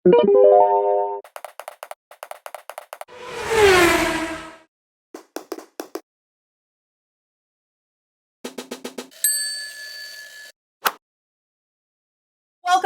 Welcome,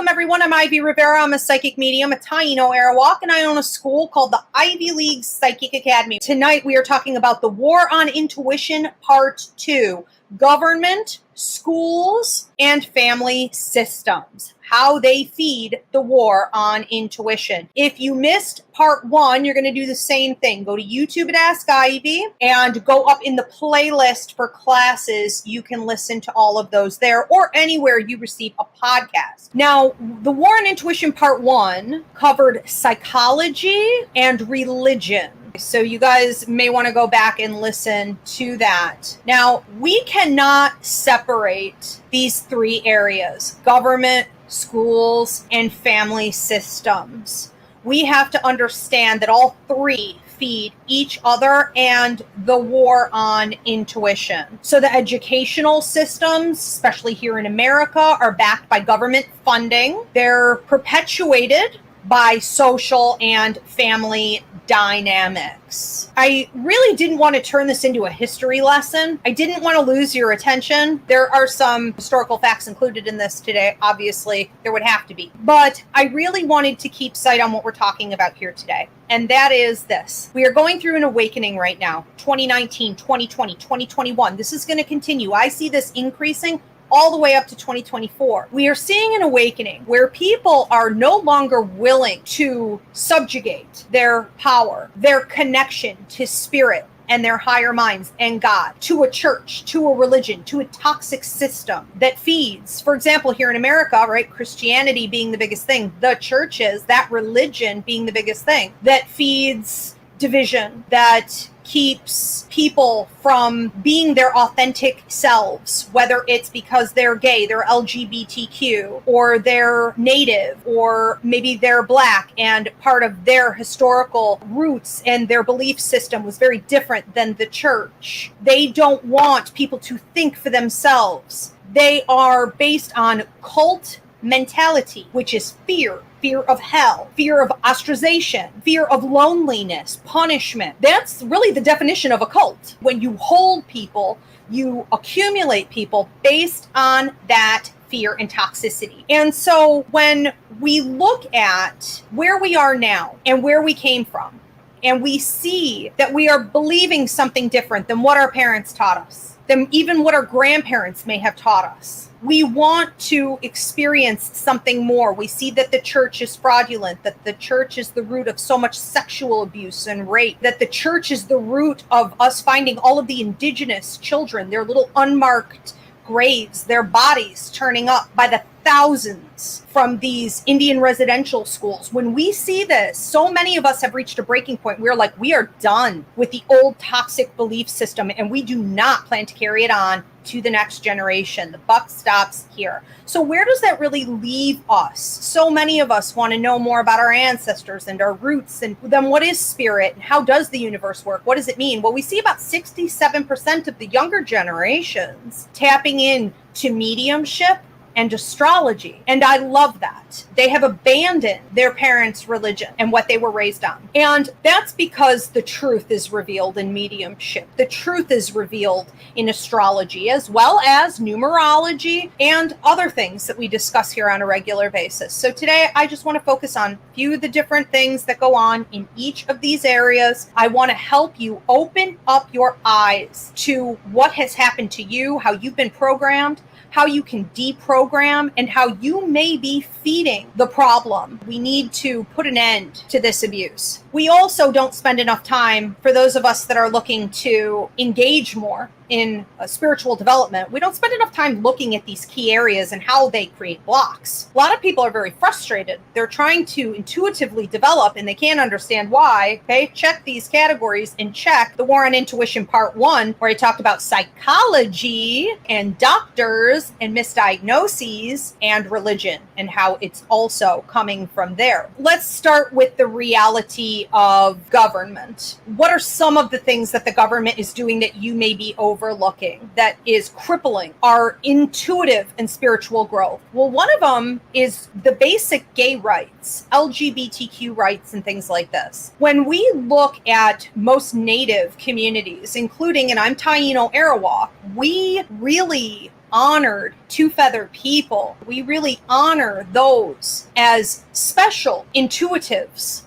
everyone. I'm Ivy Rivera. I'm a psychic medium, a Taino Airwalk, and I own a school called the Ivy League Psychic Academy. Tonight, we are talking about the War on Intuition, Part 2, Government, Schools, and Family Systems. How they feed the war on intuition. If you missed part 1, you're going to do the same thing. Go to YouTube at Ask Ivy and go up in the playlist for classes. You can listen to all of those there or anywhere you receive a podcast. Now, the War on Intuition Part 1 covered psychology and religion. So you guys may want to go back and listen to that. Now, we cannot separate these three areas: government, schools, and family systems. We have to understand that all three feed each other and the war on intuition. So the educational systems, especially here in America, are backed by government funding. They're perpetuated by social and family dynamics. I really didn't want to turn this into a history lesson. I didn't want to lose your attention. There are some historical facts included in this today. Obviously, there would have to be. But I really wanted to keep sight on what we're talking about here today. And that is this. We are going through an awakening right now. 2019, 2020, 2021. This is going to continue. I see this increasing all the way up to 2024. We are seeing an awakening where people are no longer willing to subjugate their power, their connection to spirit and their higher minds and God, to a church, to a religion, to a toxic system that feeds. For example, here in America, right, Christianity being the biggest thing, the churches, that religion being the biggest thing, that feeds division, that keeps people from being their authentic selves, whether it's because they're gay, they're LGBTQ, or they're native, or maybe they're black and part of their historical roots and their belief system was very different than the church. They don't want people to think for themselves. They are based on cult mentality, which is fear of hell, fear of ostracization, fear of loneliness, punishment. That's really the definition of a cult. When you hold people, you accumulate people based on that fear and toxicity. And so when we look at where we are now and where we came from, and we see that we are believing something different than what our parents taught us, than even what our grandparents may have taught us, we want to experience something more. We see that the church is fraudulent, that the church is the root of so much sexual abuse and rape, that the church is the root of us finding all of the indigenous children, their little unmarked graves, their bodies turning up by the thousands from these Indian residential schools. When we see this, so many of us have reached a breaking point. We're like, we are done with the old toxic belief system, and we do not plan to carry it on to the next generation. The buck stops here. So where does that really leave us? So many of us want to know more about our ancestors and our roots, and then what is spirit and how does the universe work? What does it mean? Well, we see about 67% of the younger generations tapping in to mediumship and astrology. And I love that. They have abandoned their parents' religion and what they were raised on. And that's because the truth is revealed in mediumship. The truth is revealed in astrology, as well as numerology and other things that we discuss here on a regular basis. So today, I just want to focus on a few of the different things that go on in each of these areas. I want to help you open up your eyes to what has happened to you, how you've been programmed, how you can deprogram, and how you may be feeding the problem. We need to put an end to this abuse. We also don't spend enough time, for those of us that are looking to engage more in spiritual development, we don't spend enough time looking at these key areas and how they create blocks. A lot of people are very frustrated. They're trying to intuitively develop and they can't understand why. Okay, check these categories and check the War on Intuition Part 1, where I talked about psychology and doctors and misdiagnoses and religion and how it's also coming from there. Let's start with the reality of government. What are some of the things that the government is doing that you may be overlooking? overlooking that is crippling our intuitive and spiritual growth? Well, one of them is the basic gay rights, LGBTQ rights, and things like this. When we look at most Native communities, including, and I'm Taino Arawak, we really honored two-feathered people. We really honor those as special intuitives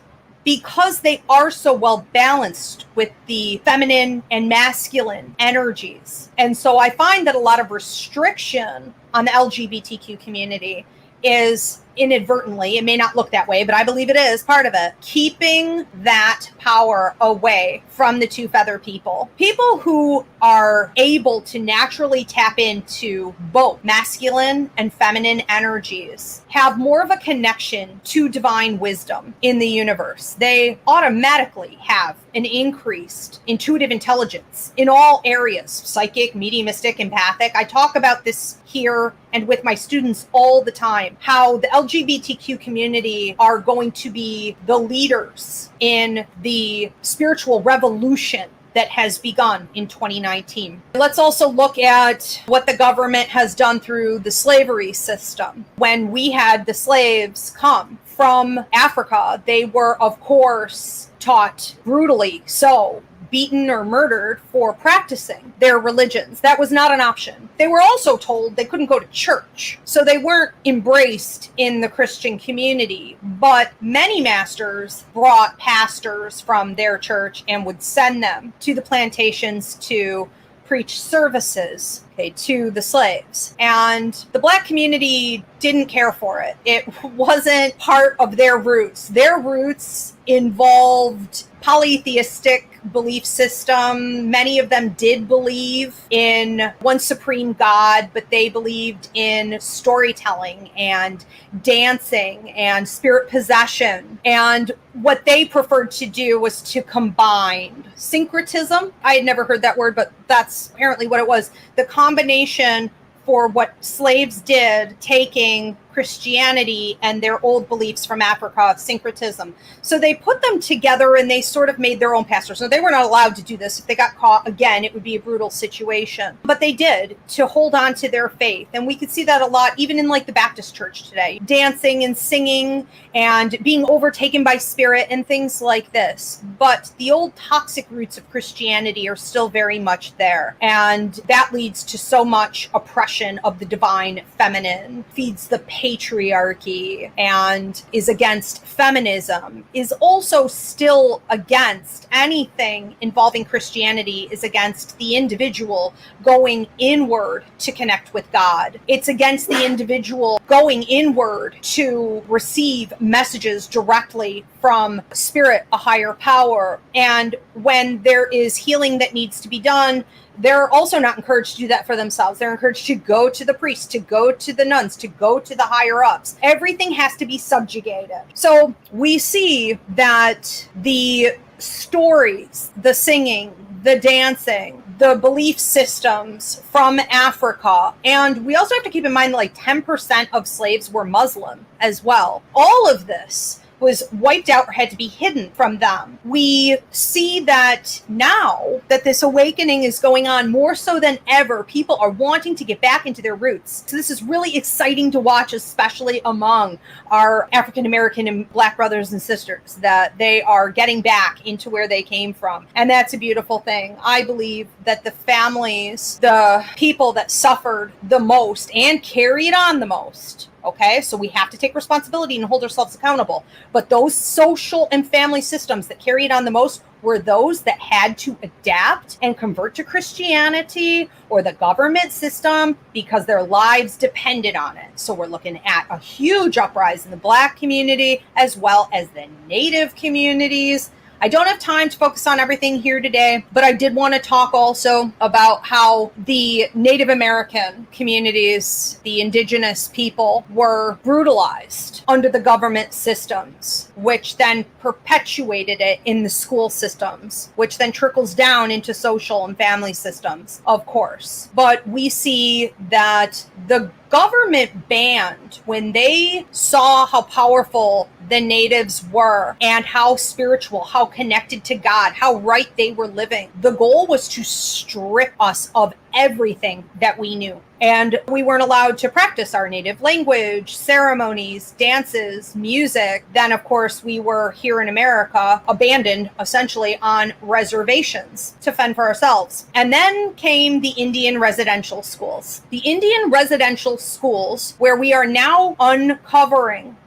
because they are so well balanced with the feminine and masculine energies. And so I find that a lot of restriction on the LGBTQ community is inadvertently, it may not look that way, but I believe it is part of it, keeping that power away from the two-feather people. People who are able to naturally tap into both masculine and feminine energies have more of a connection to divine wisdom in the universe. They automatically have an increased intuitive intelligence in all areas, psychic, mediumistic, empathic. I talk about this here and with my students all the time, how the LGBTQ community are going to be the leaders in the spiritual revolution that has begun in 2019. Let's also look at what the government has done through the slavery system. When we had the slaves come from Africa, they were, of course, taught brutally so, beaten or murdered for practicing their religions. That was not an option. They were also told they couldn't go to church, so they weren't embraced in the Christian community. But many masters brought pastors from their church and would send them to the plantations to preach services, to the slaves. And the Black community didn't care for it. It wasn't part of their roots. Their roots involved polytheistic belief system. Many of them did believe in one supreme God, but they believed in storytelling and dancing and spirit possession. And what they preferred to do was to combine syncretism. I had never heard that word, but that's apparently what it was. The combination for what slaves did, taking Christianity and their old beliefs from Africa, syncretism. So they put them together and they sort of made their own pastors. So they were not allowed to do this. If they got caught, again, it would be a brutal situation. But they did, to hold on to their faith. And we could see that a lot, even in like the Baptist church today, dancing and singing and being overtaken by spirit and things like this. But the old toxic roots of Christianity are still very much there. And that leads to so much oppression of the divine feminine, feeds the patriarchy, and is against feminism, is also still against anything involving Christianity, is against the individual going inward to connect with God. It's against the individual going inward to receive messages directly from spirit, a higher power. And when there is healing that needs to be done, they're also not encouraged to do that for themselves. They're encouraged to go to the priests, to go to the nuns, to go to the higher ups. Everything has to be subjugated. So we see that the stories, the singing, the dancing, the belief systems from Africa, and we also have to keep in mind that like 10% of slaves were Muslim as well. All of this was wiped out or had to be hidden from them. We see that now that this awakening is going on more so than ever, people are wanting to get back into their roots. So this is really exciting to watch, especially among our African American and Black brothers and sisters, that they are getting back into where they came from. And that's a beautiful thing. I believe that the families, the people that suffered the most and carried on the most, okay, so we have to take responsibility and hold ourselves accountable. But those social and family systems that carried on the most were those that had to adapt and convert to Christianity or the government system because their lives depended on it. So we're looking at a huge uprising in the Black community as well as the Native communities. I don't have time to focus on everything here today, but I did want to talk also about how the Native American communities, the indigenous people, were brutalized under the government systems, which then perpetuated it in the school systems, which then trickles down into social and family systems, of course. But we see that the government banned, when they saw how powerful the natives were and how spiritual, how connected to God, how right they were living, the goal was to strip us of everything that we knew. And we weren't allowed to practice our native language, ceremonies, dances, music. Then, of course, we were here in America, abandoned essentially on reservations to fend for ourselves. And then came the Indian residential schools. The Indian residential schools, where we are now uncovering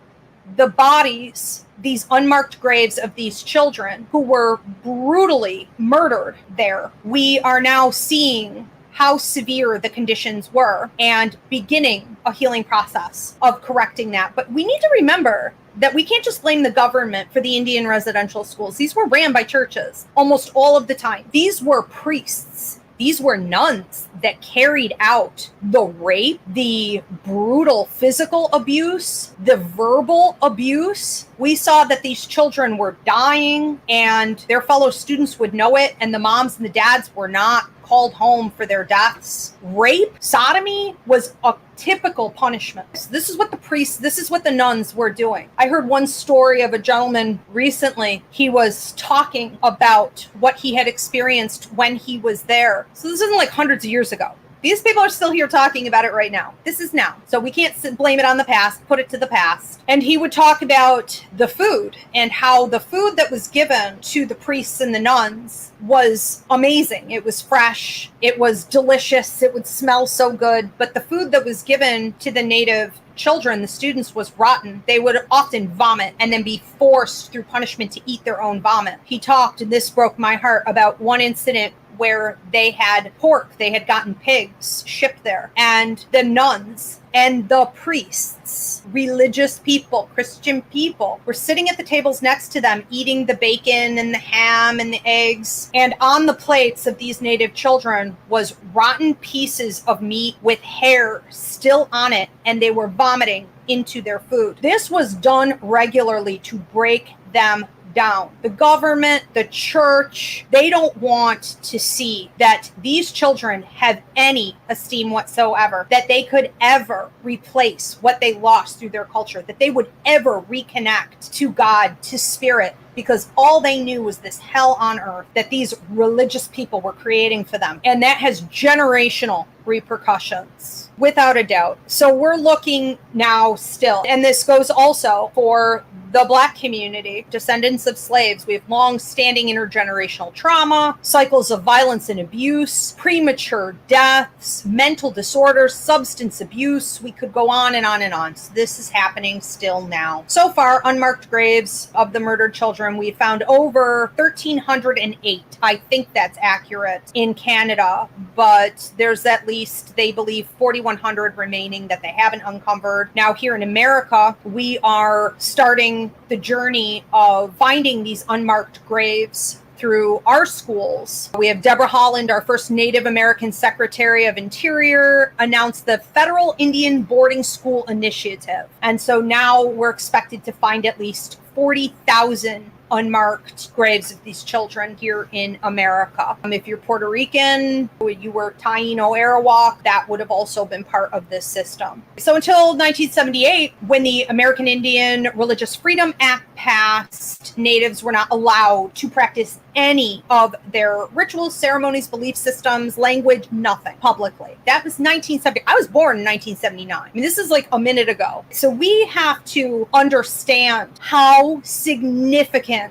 the bodies, these unmarked graves of these children who were brutally murdered there. We are now seeing how severe the conditions were and beginning a healing process of correcting that. But we need to remember that we can't just blame the government for the Indian residential schools. These were ran by churches almost all of the time. These were priests. These were nuns that carried out the rape, the brutal physical abuse, the verbal abuse. We saw that these children were dying and their fellow students would know it, and the moms and the dads were not called home for their deaths. Rape, sodomy was a typical punishment. This is what the priests, this is what the nuns were doing. I heard one story of a gentleman recently. He was talking about what he had experienced when he was there. So this isn't like hundreds of years ago. These people are still here talking about it right now. This is now. So we can't blame it on the past, put it to the past. And he would talk about the food and how the food that was given to the priests and the nuns was amazing. It was fresh. It was delicious. It would smell so good. But the food that was given to the native children, the students, was rotten. They would often vomit and then be forced through punishment to eat their own vomit. He talked, and this broke my heart, about one incident where they had pork, they had gotten pigs shipped there, and the nuns and the priests, religious people, Christian people, were sitting at the tables next to them eating the bacon and the ham and the eggs, and on the plates of these native children was rotten pieces of meat with hair still on it, and they were vomiting into their food. This was done regularly to break them down. The government, the church, they don't want to see that these children have any esteem whatsoever, that they could ever replace what they lost through their culture, that they would ever reconnect to God, to spirit, because all they knew was this hell on earth that these religious people were creating for them. And that has generational repercussions, without a doubt. So we're looking now still, and this goes also for the Black community, descendants of slaves. We have long-standing intergenerational trauma, cycles of violence and abuse, premature deaths, mental disorders, substance abuse. We could go on and on and on. So this is happening still now. So far, unmarked graves of the murdered children, we found over 1,308. I think that's accurate in Canada, but there's at least, they believe, 4,100 remaining that they haven't uncovered. Now here in America, we are starting the journey of finding these unmarked graves through our schools. We have Deborah Holland, our first Native American Secretary of Interior, announced the Federal Indian Boarding School Initiative. And so now we're expected to find at least 40,000 unmarked graves of these children here in America. If you're Puerto Rican, you were Taino Arawak, that would have also been part of this system. So until 1978, when the American Indian Religious Freedom Act passed, Natives were not allowed to practice any of their rituals, ceremonies, belief systems, language, nothing publicly. That was 1970. I was born in 1979. I mean, this is like a minute ago. So we have to understand how significant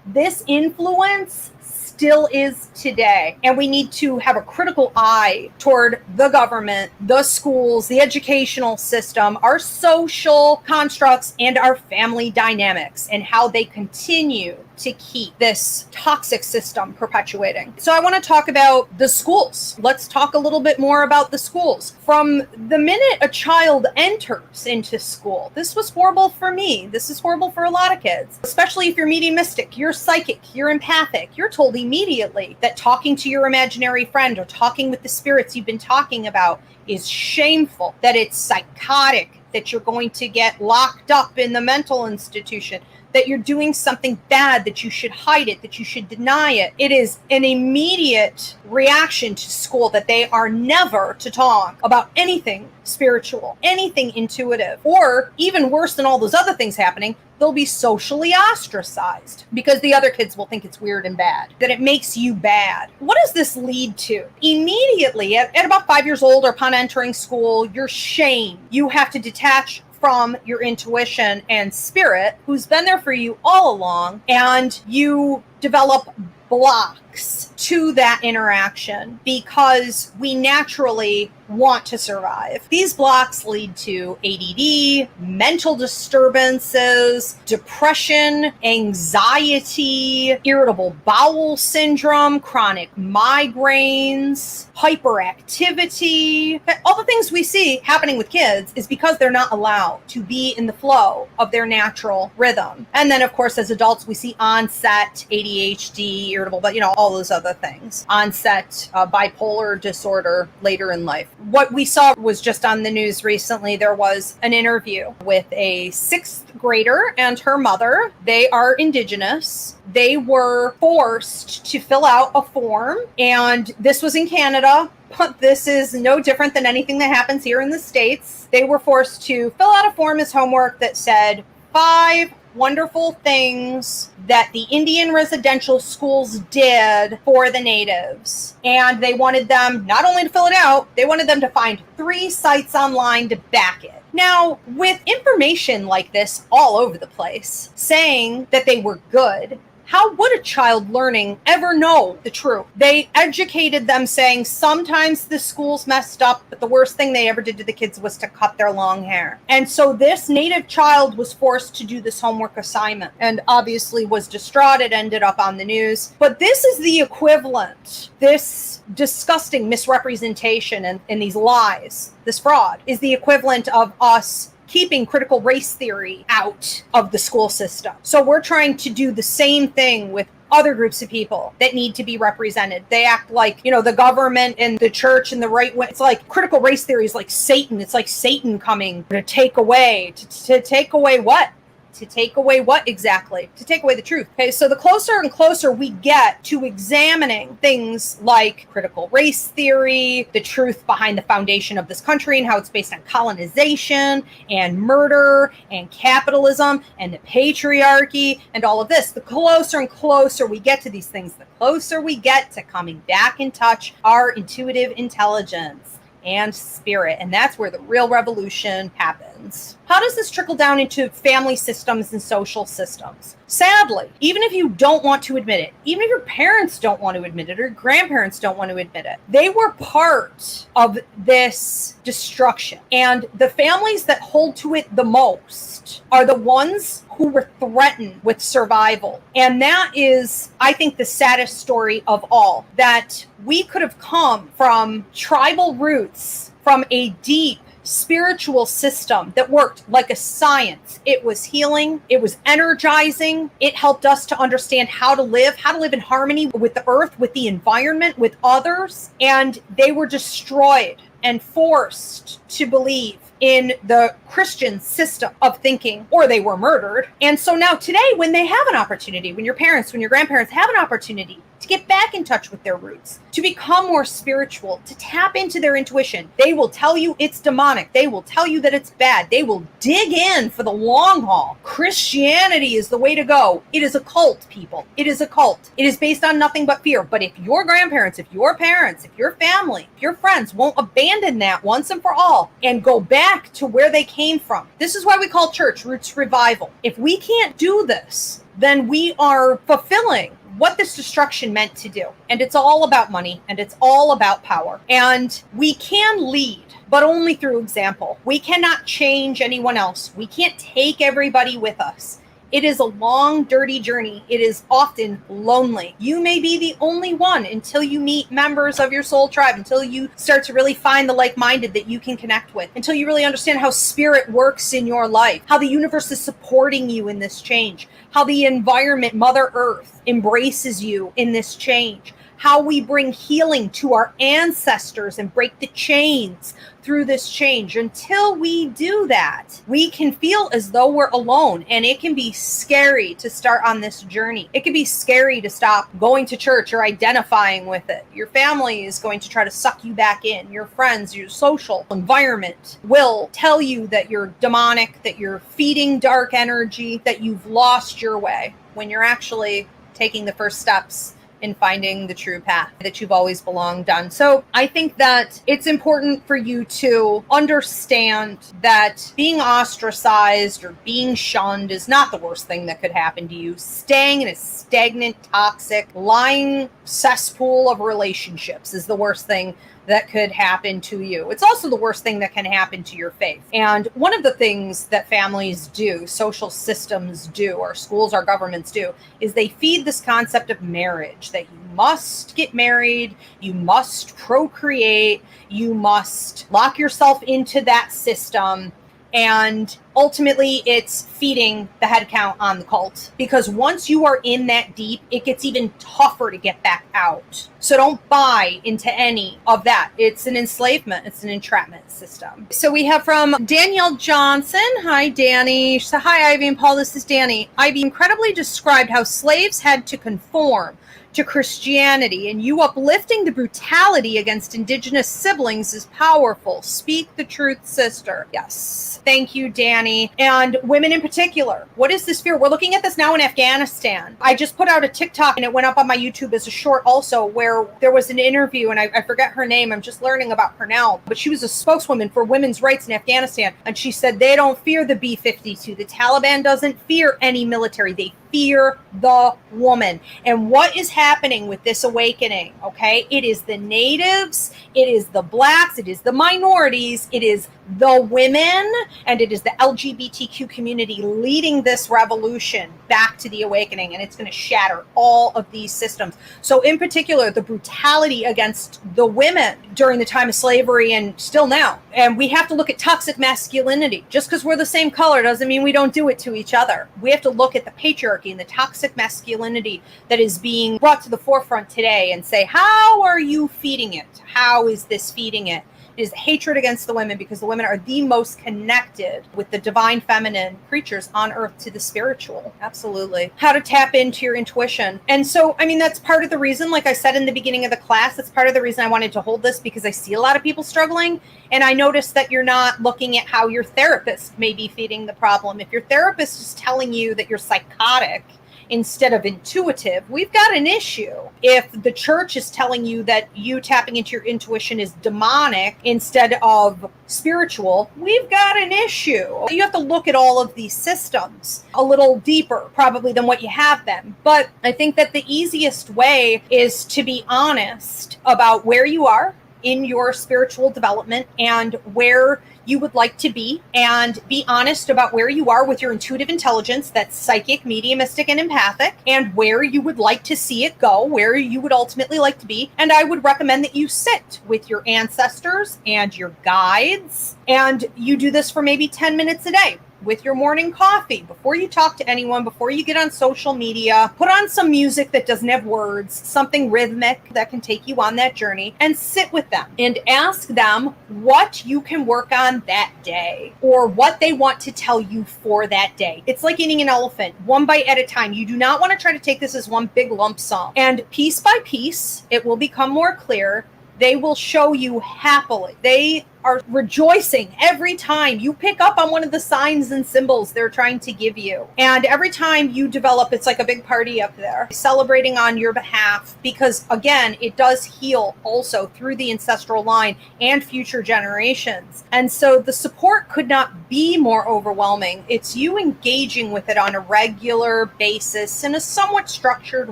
this influence still is today. And we need to have a critical eye toward the government, the schools, the educational system, our social constructs, and our family dynamics, and how they continue to keep this toxic system perpetuating. So I want to talk about the schools. Let's talk a little bit more about the schools. From the minute a child enters into school, this was horrible for me. This is horrible for a lot of kids, especially if you're mediumistic, you're psychic, you're empathic. You're told immediately that talking to your imaginary friend or talking with the spirits you've been talking about is shameful, that it's psychotic, that you're going to get locked up in the mental institution, that you're doing something bad, that you should hide it, that you should deny it. It is an immediate reaction to school that they are never to talk about anything spiritual, anything intuitive, or even worse than all those other things happening, they'll be socially ostracized because the other kids will think it's weird and bad, that it makes you bad. What does this lead to? Immediately, at about 5 years old or upon entering school, you're shamed. You have to detach from your intuition and spirit, who's been there for you all along, and you develop blocks to that interaction because we naturally want to survive. These blocks lead to ADD, mental disturbances, depression, anxiety, irritable bowel syndrome, chronic migraines, hyperactivity. All the things we see happening with kids is because they're not allowed to be in the flow of their natural rhythm. And then, of course, as adults, we see onset ADHD, irritable, but all those other things. Onset bipolar disorder later in life. What we saw was just on the news recently. There was an interview with a 6th grader and her mother. They are indigenous. They were forced to fill out a form, and this was in Canada, but this is no different than anything that happens here in the States. They were forced to fill out a form as homework that said 5 wonderful things that the Indian residential schools did for the natives. And they wanted them not only to fill it out, they wanted them to find 3 sites online to back it. Now, with information like this all over the place, saying that they were good, how would a child learning ever know the truth? They educated them saying sometimes the school's messed up, but the worst thing they ever did to the kids was to cut their long hair. And so this native child was forced to do this homework assignment and obviously was distraught. It ended up on the news. But this is the equivalent. This disgusting misrepresentation and these lies, this fraud, is the equivalent of us keeping critical race theory out of the school system. So we're trying to do the same thing with other groups of people that need to be represented. They act like, the government and the church and the right wing. It's like critical race theory is like Satan. It's like Satan coming to take away. To take away what? To take away what exactly? To take away the truth. Okay, so the closer and closer we get to examining things like critical race theory, the truth behind the foundation of this country and how it's based on colonization and murder and capitalism and the patriarchy and all of this, the closer and closer we get to these things, the closer we get to coming back in touch our intuitive intelligence and spirit. And that's where the real revolution happens. How does this trickle down into family systems and social systems? Sadly, even if you don't want to admit it, even if your parents don't want to admit it or your grandparents don't want to admit it, they were part of this destruction. And the families that hold to it the most are the ones who were threatened with survival. And that is, I think, the saddest story of all, that we could have come from tribal roots, from a deep spiritual system that worked like a science. It was healing. It was energizing. It helped us to understand how to live in harmony with the earth, with the environment, with others. And they were destroyed and forced to believe in the Christian system of thinking, or they were murdered. And so now today, when they have an opportunity, when your parents, when your grandparents have an opportunity to get back in touch with their roots, to become more spiritual, to tap into their intuition, they will tell you it's demonic. They will tell you that it's bad. They will dig in for the long haul. Christianity is the way to go. It is a cult, people. It is a cult. It is based on nothing but fear. But if your grandparents, if your parents, if your family, if your friends won't abandon that once and for all and go back to where they came from, this is why we call church roots revival. If we can't do this, then we are fulfilling what this destruction meant to do. And it's all about money, and it's all about power. And we can lead, but only through example. We cannot change anyone else. We can't take everybody with us. It is a long, dirty journey. It is often lonely. You may be the only one until you meet members of your soul tribe, until you start to really find the like-minded that you can connect with, until you really understand how spirit works in your life, how the universe is supporting you in this change, how the environment, Mother Earth, embraces you in this change, how we bring healing to our ancestors and break the chains through this change. Until we do that, we can feel as though we're alone, and it can be scary to start on this journey. It can be scary to stop going to church or identifying with it. Your family is going to try to suck you back in. Your friends, your social environment will tell you that you're demonic, that you're feeding dark energy, that you've lost your way, when you're actually taking the first steps in finding the true path that you've always belonged on. So I think that it's important for you to understand that being ostracized or being shunned is not the worst thing that could happen to you. Staying in a stagnant, toxic, lying cesspool of relationships is the worst thing that could happen to you. It's also the worst thing that can happen to your faith. And one of the things that families do, social systems do, our schools, our governments do, is they feed this concept of marriage, that you must get married, you must procreate, you must lock yourself into that system. And ultimately, it's feeding the head count on the cult. Because once you are in that deep, it gets even tougher to get back out. So don't buy into any of that. It's an enslavement. It's an entrapment system. So we have from Danielle Johnson. Hi, Danny. She said, hi, Ivy and Paul. This is Danny. Ivy incredibly described how slaves had to conform to Christianity, and you uplifting the brutality against indigenous siblings is powerful. Speak the truth, sister. Yes. Thank you, Danny. And women in particular. What is this fear? We're looking at this now in Afghanistan. I just put out a TikTok and it went up on my YouTube as a short also, where there was an interview, and I forget her name. I'm just learning about her now. But she was a spokeswoman for women's rights in Afghanistan. And she said they don't fear the B-52. The Taliban doesn't fear any military. They fear the woman. And what is happening with this awakening? Okay, it is the natives, it is the blacks, it is the minorities, it is the women, and it is the LGBTQ community leading this revolution back to the awakening, and it's going to shatter all of these systems. So in particular, the brutality against the women during the time of slavery and still now. And we have to look at toxic masculinity. Just because we're the same color doesn't mean we don't do it to each other. We have to look at the patriarchy and the toxic masculinity that is being brought to the forefront today and say, how are you feeding it? How is this feeding it? It is hatred against the women, because the women are the most connected with the divine feminine creatures on earth to the spiritual. Absolutely. How to tap into your intuition. And so, I mean, that's part of the reason, like I said in the beginning of the class, that's part of the reason I wanted to hold this, because I see a lot of people struggling. And I noticed that you're not looking at how your therapist may be feeding the problem. If your therapist is telling you that you're psychotic instead of intuitive, we've got an issue. If the church is telling you that you tapping into your intuition is demonic instead of spiritual, we've got an issue. You have to look at all of these systems a little deeper, probably, than what you have been. But I think that the easiest way is to be honest about where you are in your spiritual development and where you would like to be, and be honest about where you are with your intuitive intelligence, that's psychic, mediumistic, and empathic, and where you would like to see it go, where you would ultimately like to be. And I would recommend that you sit with your ancestors and your guides, and you do this for maybe 10 minutes a day with your morning coffee, before you talk to anyone, before you get on social media. Put on some music that doesn't have words, something rhythmic that can take you on that journey, and sit with them and ask them what you can work on that day, or what they want to tell you for that day. It's like eating an elephant, one bite at a time. You do not want to try to take this as one big lump sum. And piece by piece, it will become more clear. They will show you happily. They are rejoicing every time you pick up on one of the signs and symbols they're trying to give you. And every time you develop, it's like a big party up there, celebrating on your behalf, because again, it does heal also through the ancestral line and future generations. And so the support could not be more overwhelming. It's you engaging with it on a regular basis in a somewhat structured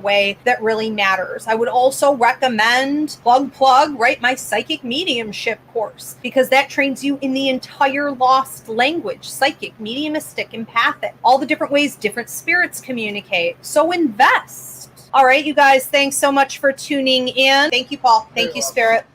way that really matters. I would also recommend plug, right, my psychic mediumship course, because that trains you in the entire lost language: psychic, mediumistic, empathic, all the different ways different spirits communicate. So invest. All right, you guys, thanks so much for tuning in. Thank you, Paul. Thank you, Spirit.